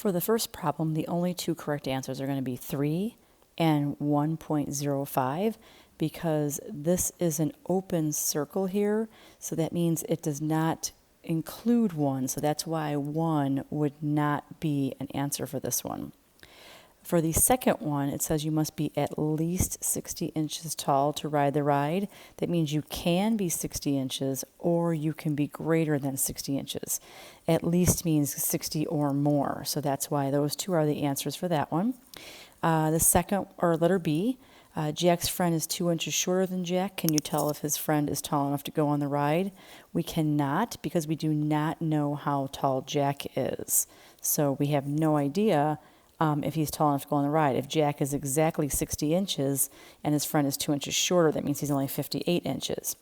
For the first problem, the only two correct answers are going to be 3 and 1.05 because this is an open circle here, so that means it does not include 1, so that's why 1 would not be an answer for this one. For the second one, it says you must be at least 60 inches tall to ride the ride. That means you can be 60 inches or you can be greater than 60 inches. At least means 60 or more. So that's why those two are the answers for that one. The second, or letter B, Jack's friend is 2 inches shorter than Jack. Can you tell if his friend is tall enough to go on the ride? We cannot because we do not know how tall Jack is. So we have no idea if he's tall enough to go on the ride. If Jack is exactly 60 inches and his friend is 2 inches shorter, that means he's only 58 inches,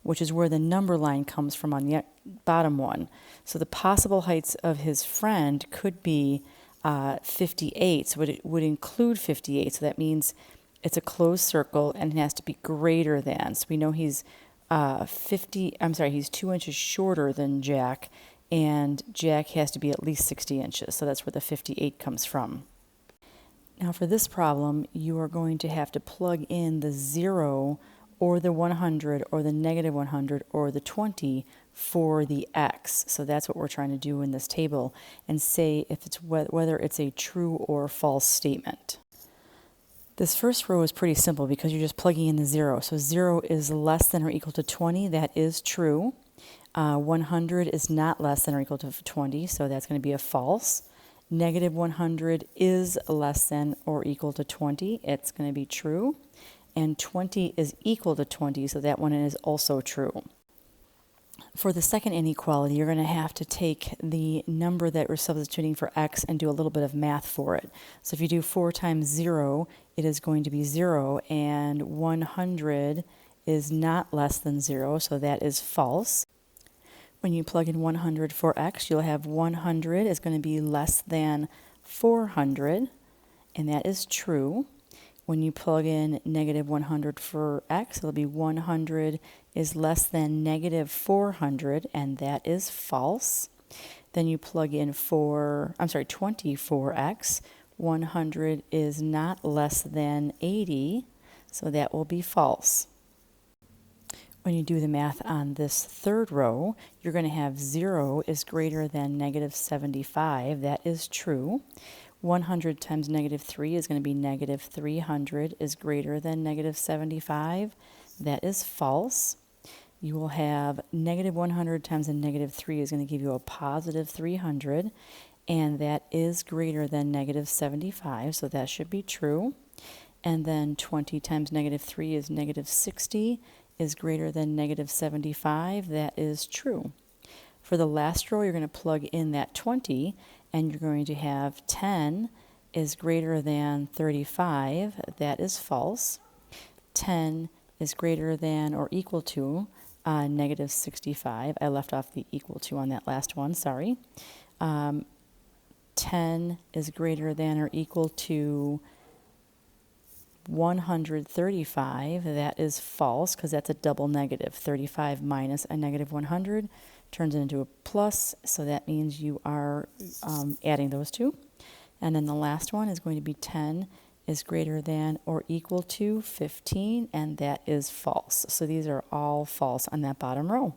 which is where the number line comes from on the bottom one. So the possible heights of his friend could be 58, so it would include 58, so that means it's a closed circle and it has to be greater than. So we know he's he's 2 inches shorter than Jack, and Jack has to be at least 60 inches, so that's where the 58 comes from. Now for this problem, you are going to have to plug in the 0 or the 100 or the negative 100 or the 20 for the x. So that's what we're trying to do in this table and say if it's whether it's a true or false statement. This first row is pretty simple because you're just plugging in the 0. So 0 is less than or equal to 20. That is true. 100 is not less than or equal to 20, so that's going to be a false. Negative 100 is less than or equal to 20. It's going to be true. And 20 is equal to 20, so that one is also true. For the second inequality, you're going to have to take the number that we're substituting for x and do a little bit of math for it. So if you do 4 times 0, it is going to be 0, and 100 is not less than 0, so that is false. When you plug in 100 for x, you'll have 100 is going to be less than 400, and that is true. When you plug in negative 100 for x, it'll be 100 is less than negative 400, and that is false. Then you plug in 20 for x. 100 is not less than 80, so that will be false. When you do the math on this third row, you're going to have 0 is greater than negative 75. That is true. 100 times negative 3 is going to be negative 300 is greater than negative 75. That is false. You will have negative 100 times a negative 3 is going to give you a positive 300, and that is greater than negative 75, so that should be true. And then 20 times negative 3 is negative 60 is greater than negative 75. That is true. For the last row, you're going to plug in that 20, and you're going to have 10 is greater than 35. That is false. 10 is greater than or equal to negative 65. I left off the equal to on that last one, sorry. 10 is greater than or equal to 135. That is false because that's a double negative. 35 minus a negative 100 turns it into a plus, so that means you are adding those two. And then the last one is going to be 10 is greater than or equal to 15, and that is false. So these are all false on that bottom row.